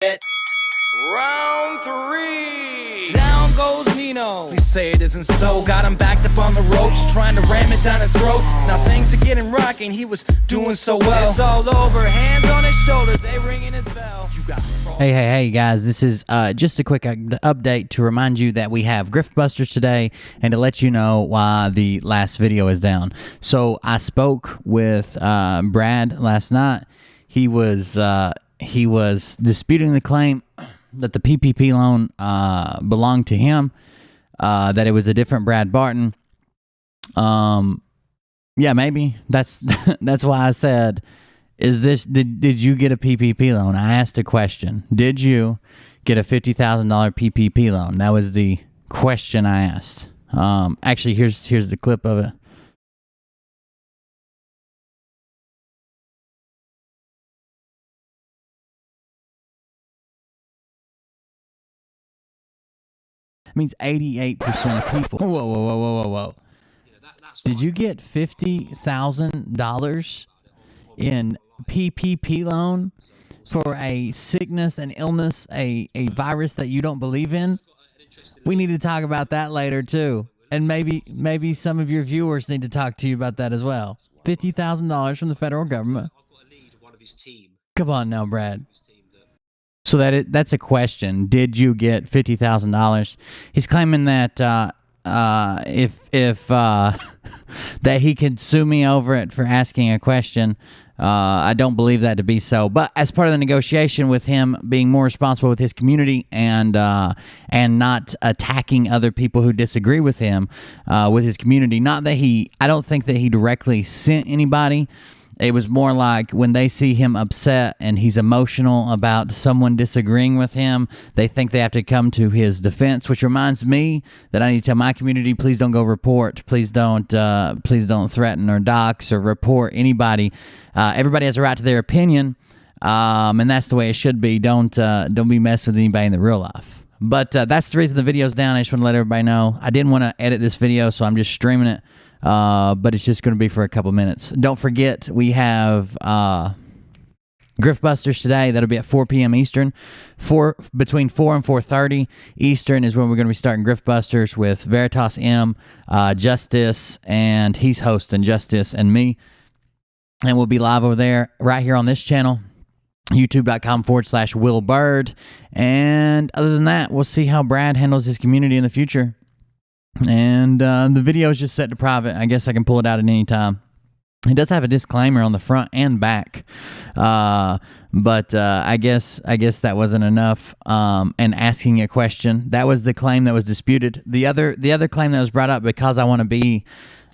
Round three. Down goes Nino. Please say it isn't so. Got him backed up on the ropes, trying to ram it down his throat. Now things are getting rocking. He was doing so well. It's all over. Hands on his shoulders. They ringing his bell. Hey, guys. This is just a quick update to remind you that we have Griftbusters today and to let you know why the last video is down. So I spoke with Brad last night. He was disputing the claim that the PPP loan belonged to him, that it was a different Brad Barton. Yeah, maybe that's why I said, did you get a PPP loan? I asked a question. Did you get a $50,000 PPP loan? That was the question I asked. Actually, here's the clip of it. It means 88% of people. Whoa. Did you get $50,000 in PPP loan for a sickness, an illness, a virus that you don't believe in? We need to talk about that later too. And maybe some of your viewers need to talk to you about that as well. $50,000 from the federal government. Come on now, Brad. So that's a question. Did you get $50,000? He's claiming that that he could sue me over it for asking a question. I don't believe that to be so. But as part of the negotiation with him being more responsible with his community and not attacking other people who disagree with him with his community, I don't think that he directly sent anybody. It was more like when they see him upset and he's emotional about someone disagreeing with him, they think they have to come to his defense, which reminds me that I need to tell my community, please don't go report. Please don't threaten or dox or report anybody. Everybody has a right to their opinion, and that's the way it should be. Don't be messing with anybody in the real life. But that's the reason the video's down. I just want to let everybody know. I didn't want to edit this video, so I'm just streaming it. But it's just going to be for a couple minutes. Don't forget, we have Griftbusters today. That'll be at 4 p.m. Eastern. Between 4 and 4:30 Eastern is when we're going to be starting Griftbusters with Veritas M, Justice, and he's hosting Justice and me. And we'll be live over there right here on this channel, youtube.com/Will Bird. And other than that, we'll see how Brad handles his community in the future. And the video is just set to private. I guess I can pull it out at any time. It does have a disclaimer on the front and back, but I guess that wasn't enough. And asking a question, that was the claim that was disputed. The other claim that was brought up, because I want to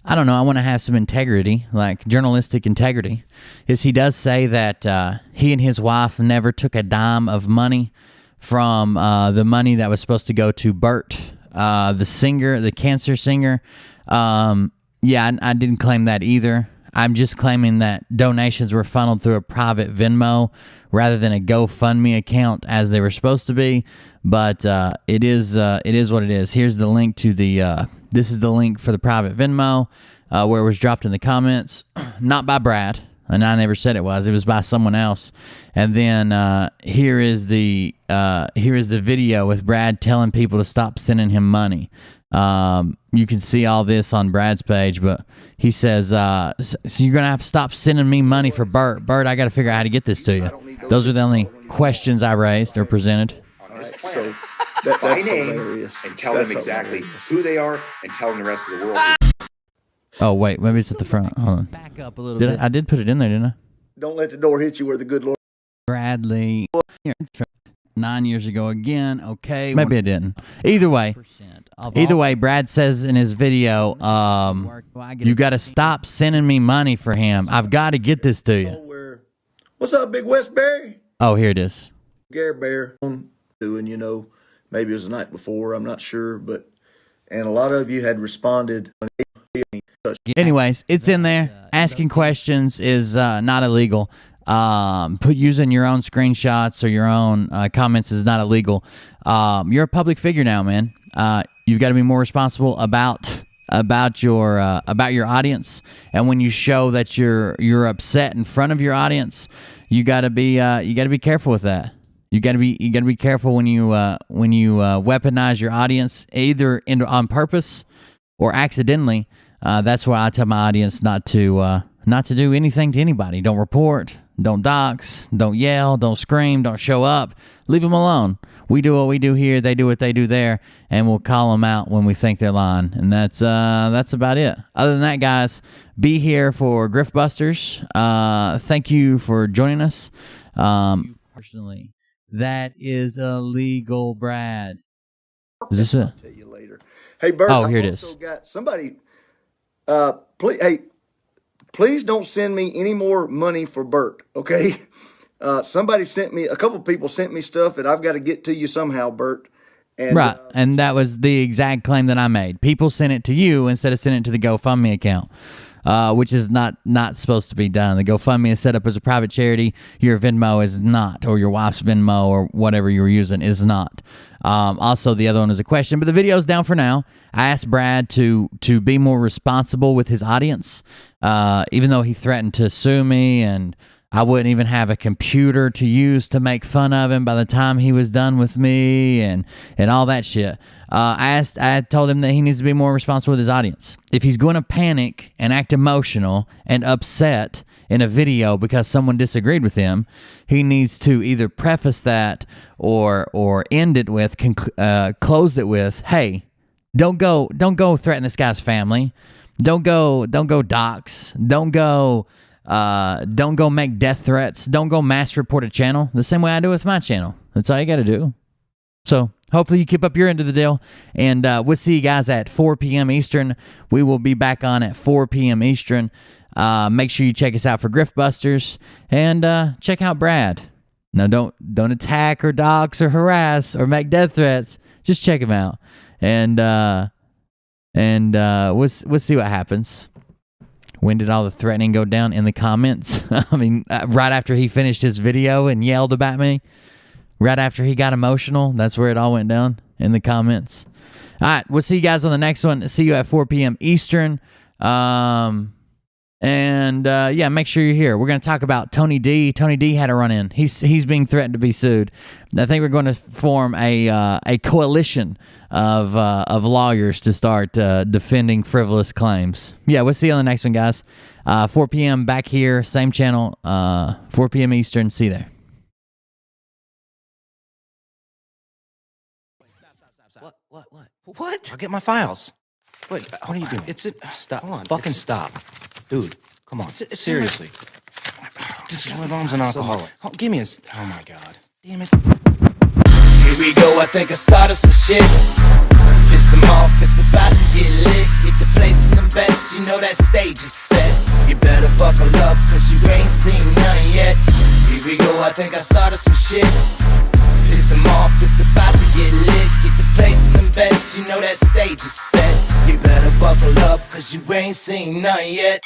I want to have some integrity, like journalistic integrity, is he does say that he and his wife never took a dime of money from the money that was supposed to go to Bert. The cancer singer. Yeah, I didn't claim that either. I'm just claiming that donations were funneled through a private Venmo rather than a GoFundMe account as they were supposed to be. But it is what it is. Here's the link to this is the link for the private Venmo where it was dropped in the comments, not by Brad. And I never said it was by someone else. And then here is the video with Brad telling people to stop sending him money. You can see all this on Brad's page, but he says, so you're going to have to stop sending me money for Bert. Bert, I got to figure out how to get this to you. Those are the only questions I raised or presented. So by name hilarious. And tell them exactly who they are and tell them the rest of the world. Oh, wait, maybe it's at the front. Hold on. Back up a little bit. I did put it in there, didn't I? Don't let the door hit you where the good Lord. Bradley, 9 years ago again. Okay, maybe I didn't. Either way, Brad says in his video, you got to stop sending me money for him. I've got to get this to you. What's up, Big Westbury? Oh, here it is. Gary Bear doing, maybe it was the night before, I'm not sure, and a lot of you had responded. Anyways, it's in there. Asking questions is not illegal. Using your own screenshots or your own comments is not illegal. You're a public figure now, man. You've got to be more responsible about your audience, and when you show that you're upset in front of your audience, you got to be careful with that. You gotta be careful when you weaponize your audience, either on purpose or accidentally. That's why I tell my audience not to do anything to anybody. Don't report, don't dox, don't yell, don't scream, don't show up. Leave them alone. We do what we do here, they do what they do there, and we'll call them out when we think they're lying. And that's about it. Other than that, guys, be here for Grift Busters. Thank you for joining us. Personally, that is illegal, Brad. Is this it? I'll tell you later. Hey, Bert. Oh, here it is. Got somebody. Please don't send me any more money for Bert. Okay. Somebody sent me. A couple people sent me stuff that I've got to get to you somehow, Bert. And, right, and that was the exact claim that I made. People sent it to you instead of sending it to the GoFundMe account, which is not supposed to be done. The GoFundMe is set up as a private charity. Your Venmo is not, or your wife's Venmo or whatever you're using is not. Also, the other one is a question, but the video's down for now. I asked Brad to be more responsible with his audience, even though he threatened to sue me, and I wouldn't even have a computer to use to make fun of him by the time he was done with me and all that shit. I told him that he needs to be more responsible with his audience. If he's going to panic and act emotional and upset in a video because someone disagreed with him, he needs to either preface that or end it with, close it with, hey, don't go threaten this guy's family. Don't go dox. Don't go make death threats. Don't go mass report a channel the same way I do with my channel. That's all you got to do. So hopefully you keep up your end of the deal, and we'll see you guys at 4 p.m. Eastern. We will be back on at 4 p.m. Eastern. Make sure you check us out for Grift Busters, and check out Brad. Now don't attack or dox or harass or make death threats. Just check him out, and we'll see what happens. When did all the threatening go down? In the comments. I mean, right after he finished his video and yelled about me, right after he got emotional, that's where it all went down, in the comments. All right, we'll see you guys on the next one. See you at 4 p.m. Eastern. Yeah, make sure you're here. We're going to talk about Tony D. Tony D had a run-in. He's being threatened to be sued. I think we're going to form a coalition of lawyers to start defending frivolous claims. Yeah, we'll see you on the next one, guys. 4 p.m. back here, same channel, 4 p.m. Eastern. See you there. What? I'll get my files. Wait, what are you doing? Stop. Hold on. Fucking stop. Dude, come on. Seriously. My mom's an alcoholic. Oh, give me oh my God. Damn it. Here we go, I think I started some shit. Piss them off, it's about to get lit. Get the place in the best, you know that stage is set. You better buckle up, cause you ain't seen none yet. Here we go, I think I started some shit. Piss them off, it's about to get lit. Get the place in the best, you know that stage is set. You better buckle up, cause you ain't seen none yet.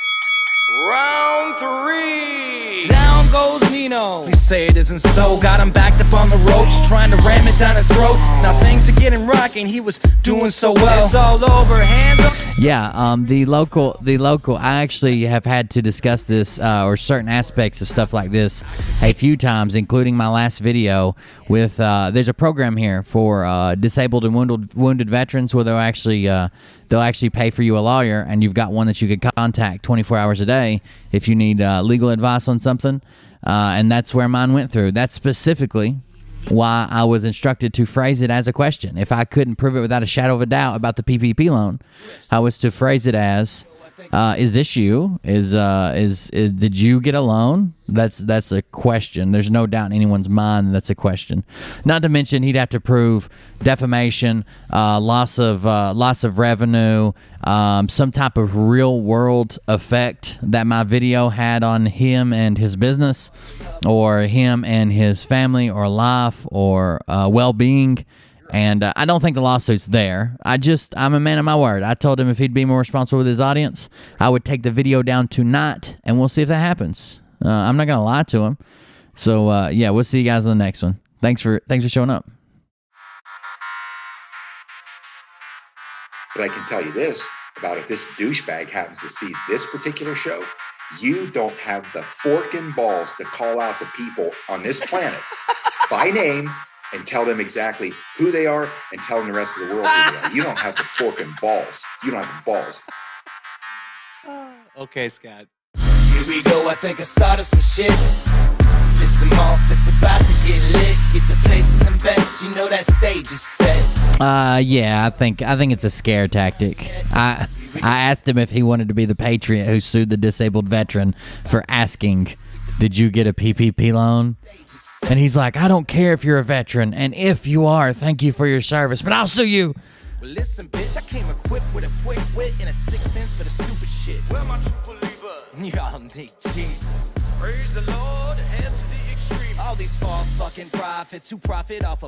Round 3. Down goes Nino. Please say it isn't so. Got him backed up on the ropes, trying to ram it down his throat. Now things are getting rocking. He was doing so well. It's all over. Hands up. Yeah, the local. I actually have had to discuss this or certain aspects of stuff like this a few times, including my last video with. There's a program here for disabled and wounded veterans where they'll actually pay for you a lawyer, and you've got one that you could contact 24 hours a day if you need legal advice on something. And that's where mine went through. That's specifically why I was instructed to phrase it as a question. If I couldn't prove it without a shadow of a doubt about the PPP loan, I was to phrase it as, is this you? Did you get a loan? That's a question. There's no doubt in anyone's mind that's a question. Not to mention he'd have to prove defamation, loss of revenue, some type of real world effect that my video had on him and his business, or him and his family, or life, or well-being. And I don't think the lawsuit's there. I'm a man of my word. I told him if he'd be more responsible with his audience, I would take the video down tonight, and we'll see if that happens. I'm not going to lie to him. So, yeah, we'll see you guys on the next one. Thanks for showing up. But I can tell you this about if this douchebag happens to see this particular show, You don't have the forking balls to call out the people on this planet by name and tell them exactly who they are and tell them the rest of the world who they are. You don't have the forking balls. You don't have the balls. Okay, Scott. Here we go, I think I started some shit. Listen off, it's about to get lit. Get the place in the best, you know that stage is set. Yeah, I think it's a scare tactic. I asked him if he wanted to be the patriot who sued the disabled veteran for asking, "Did you get a PPP loan?" And he's like, "I don't care if you're a veteran, and if you are, thank you for your service, but I'll sue you." Well, listen, bitch, I came equipped with a quick wit and a 6 cents for the stupid shit. Where my true believer? Y'all need Jesus. Praise the Lord, head to the extreme. All these false fucking prophets who profit off of